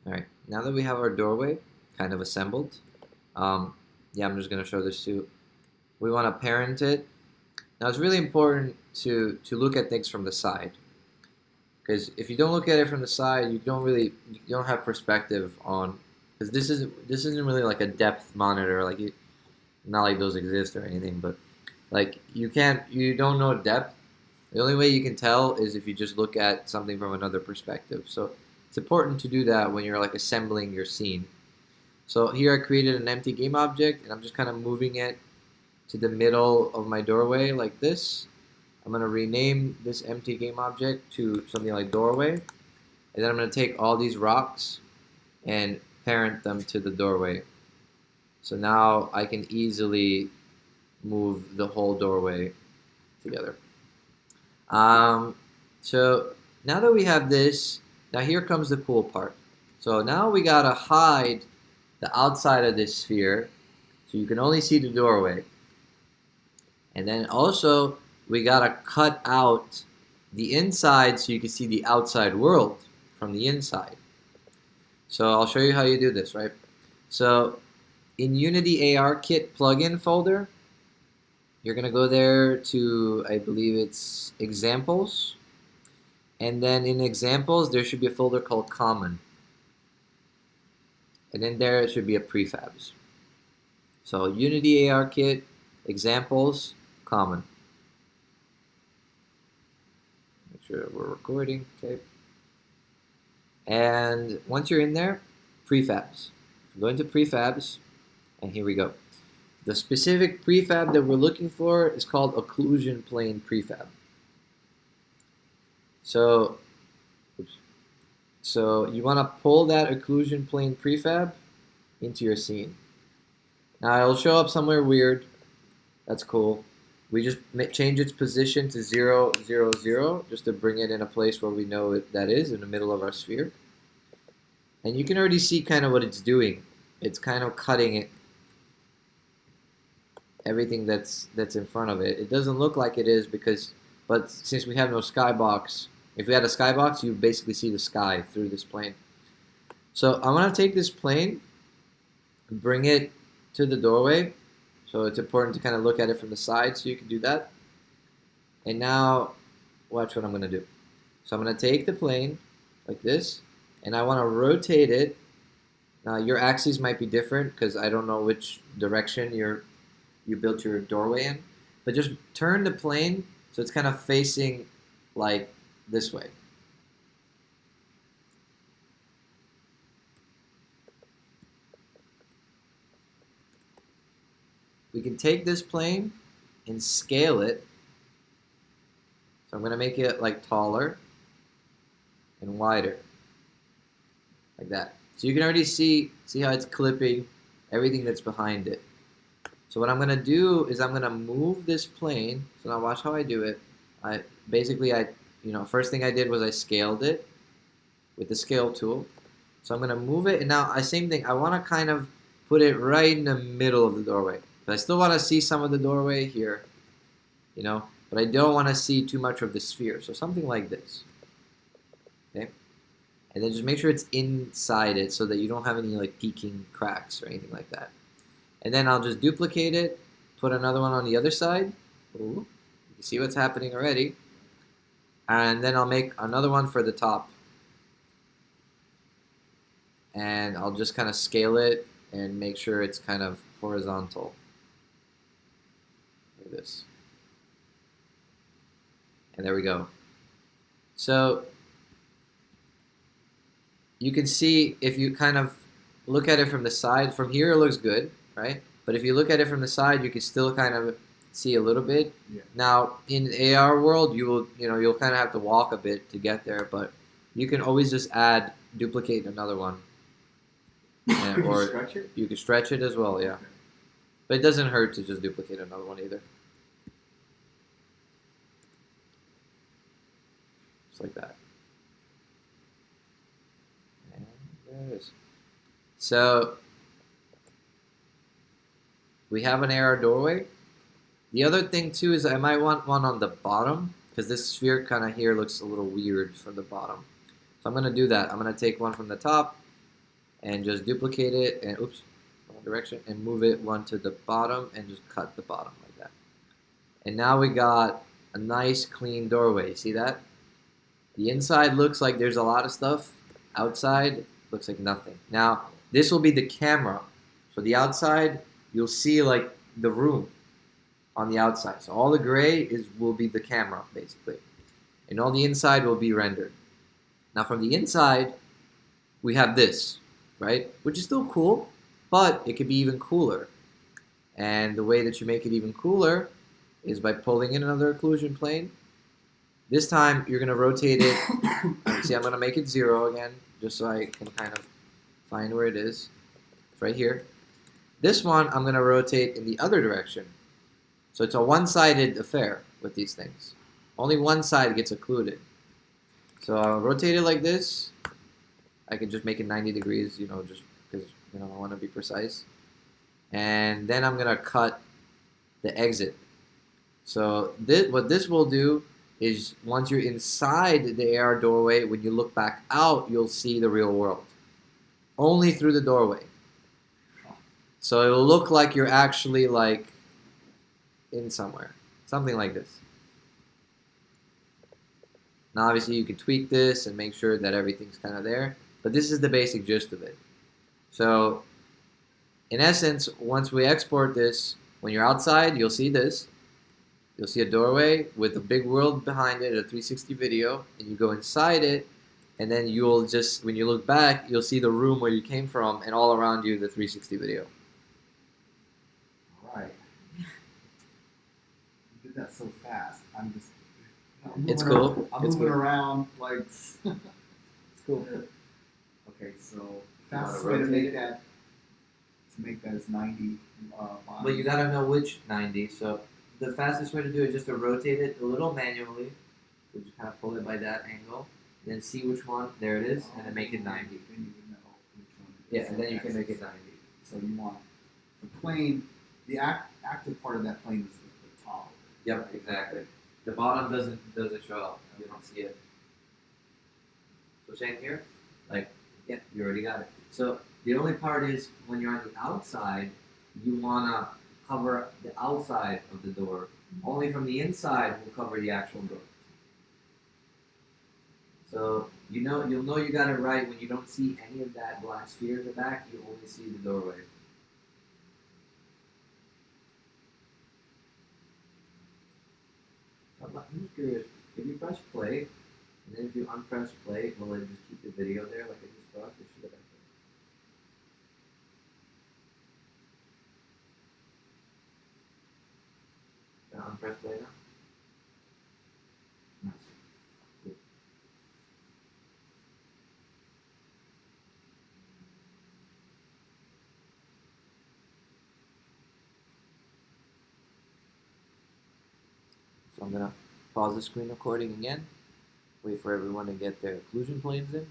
All right, now that we have our doorway kind of assembled, yeah, I'm just going to show this too. We want to parent it. Now it's really important to look at things from the side, because if you don't look at it from the side, you don't have perspective on, because this isn't really like a depth monitor, like not like those exist or anything, but like you don't know depth. The only way you can tell is if you just look at something from another perspective. So it's important to do that when you're like assembling your scene. So here I created an empty game object, and I'm just kind of moving it to the middle of my doorway like this. I'm going to rename this empty game object to something like doorway, and then I'm going to take all these rocks and parent them to the doorway. So now I can easily move the whole doorway together. So now that we have this, now here comes the cool part. So now we gotta hide the outside of this sphere, so you can only see the doorway. And then also we gotta cut out the inside so you can see the outside world from the inside. So I'll show you how you do this, right? So in Unity ARKit plugin folder, you're gonna go there to, I believe it's examples. And then in examples, there should be a folder called common. And in there, it should be a prefabs. So Unity ARKit, examples, common. Make sure we're recording, okay. And once you're in there, prefabs. Go into prefabs, and here we go. The specific prefab that we're looking for is called occlusion plane prefab. So you want to pull that occlusion plane prefab into your scene. Now it'll show up somewhere weird. That's cool. We just change its position to 0, 0, 0, just to bring it in a place where we know that is, in the middle of our sphere. And you can already see kind of what it's doing. It's kind of cutting it, everything that's in front of it. It doesn't look like it is but since we have no skybox, if we had a skybox, you basically see the sky through this plane. So I'm going to take this plane and bring it to the doorway. So it's important to kind of look at it from the side so you can do that. And now watch what I'm going to do. So I'm going to take the plane like this, and I want to rotate it. Now your axes might be different because I don't know which direction you built your doorway in, but just turn the plane so it's kind of facing like this way. We can take this plane and scale it. So I'm going to make it like taller and wider, like that. So you can already see how it's clipping everything that's behind it. So what I'm going to do is I'm going to move this plane. So now watch how I do it. First thing I did was I scaled it with the scale tool. So I'm going to move it, and now same thing. I want to kind of put it right in the middle of the doorway. But I still want to see some of the doorway here, but I don't want to see too much of the sphere. So something like this, okay? And then just make sure it's inside it so that you don't have any like peeking cracks or anything like that. And then I'll just duplicate it, put another one on the other side. Ooh, you can see what's happening already. And then I'll make another one for the top. And I'll just kind of scale it and make sure it's kind of horizontal. Like this. And there we go. So you can see if you kind of look at it from the side, from here it looks good, right? But if you look at it from the side, you can still kind of see a little bit. Yeah. Now in AR world, you'll kind of have to walk a bit to get there, but you can always just duplicate another one. Or stretch it? You can stretch it as well, yeah. Okay. But it doesn't hurt to just duplicate another one either. Just like that. And there it is. So we have an AR doorway. The other thing too is I might want one on the bottom because this sphere kind of here looks a little weird from the bottom. So I'm going to do that. I'm going to take one from the top and just duplicate it and oops, wrong direction, and move it one to the bottom and just cut the bottom like that. And now we got a nice clean doorway. See that? The inside looks like there's a lot of stuff. Outside looks like nothing. Now this will be the camera. So the outside, you'll see like the room on the outside. So all the gray will be the camera basically, and all the inside will be rendered. Now from the inside, we have this, right? Which is still cool, but it could be even cooler. And the way that you make it even cooler is by pulling in another occlusion plane. This time you're gonna rotate it. See, I'm gonna make it 0 again, just so I can kind of find where it is. It's right here. This one I'm gonna rotate in the other direction. So it's a one-sided affair with these things. Only one side gets occluded. So I'll rotate it like this. I can just make it 90 degrees, just because I want to be precise. And then I'm gonna cut the exit. So what this will do is once you're inside the AR doorway, when you look back out, you'll see the real world. Only through the doorway. So it'll look like you're actually like in somewhere. Something like this. Now obviously you can tweak this and make sure that everything's kind of there, but this is the basic gist of it. So in essence, once we export this, when you're outside, you'll see this. You'll see a doorway with a big world behind it, a 360 video, and you go inside it, and then you'll just, when you look back, you'll see the room where you came from, and all around you, the 360 video. All right. You did that so fast. It's cool. I'm it's moving cool. around like. It's cool. Okay, so wanna fastest way to rotate make that is 90. But you gotta know which 90. So the fastest way to do it is just to rotate it a little manually. So just kind of pull it by that angle, and then see which one. There it is, and then make it 90. Then you would know which one it is. Yeah, and then you can make it 90. So you want the plane, the active part of that plane is the top. Yep, exactly. The bottom doesn't show up. You don't see it. So same here, like, yeah, you already got it. So the only part is when you're on the outside, you wanna cover the outside of the door. Only from the inside will cover the actual door. So you'll know you got it right when you don't see any of that black sphere in the back. You only see the doorway. I'm just curious, if you press play, and then if you unpress play, will it just keep the video there like it just brought? It should have been there. Can I unpress play now? Nice. Cool. So I'm gonna pause the screen recording again, wait for everyone to get their occlusion planes in.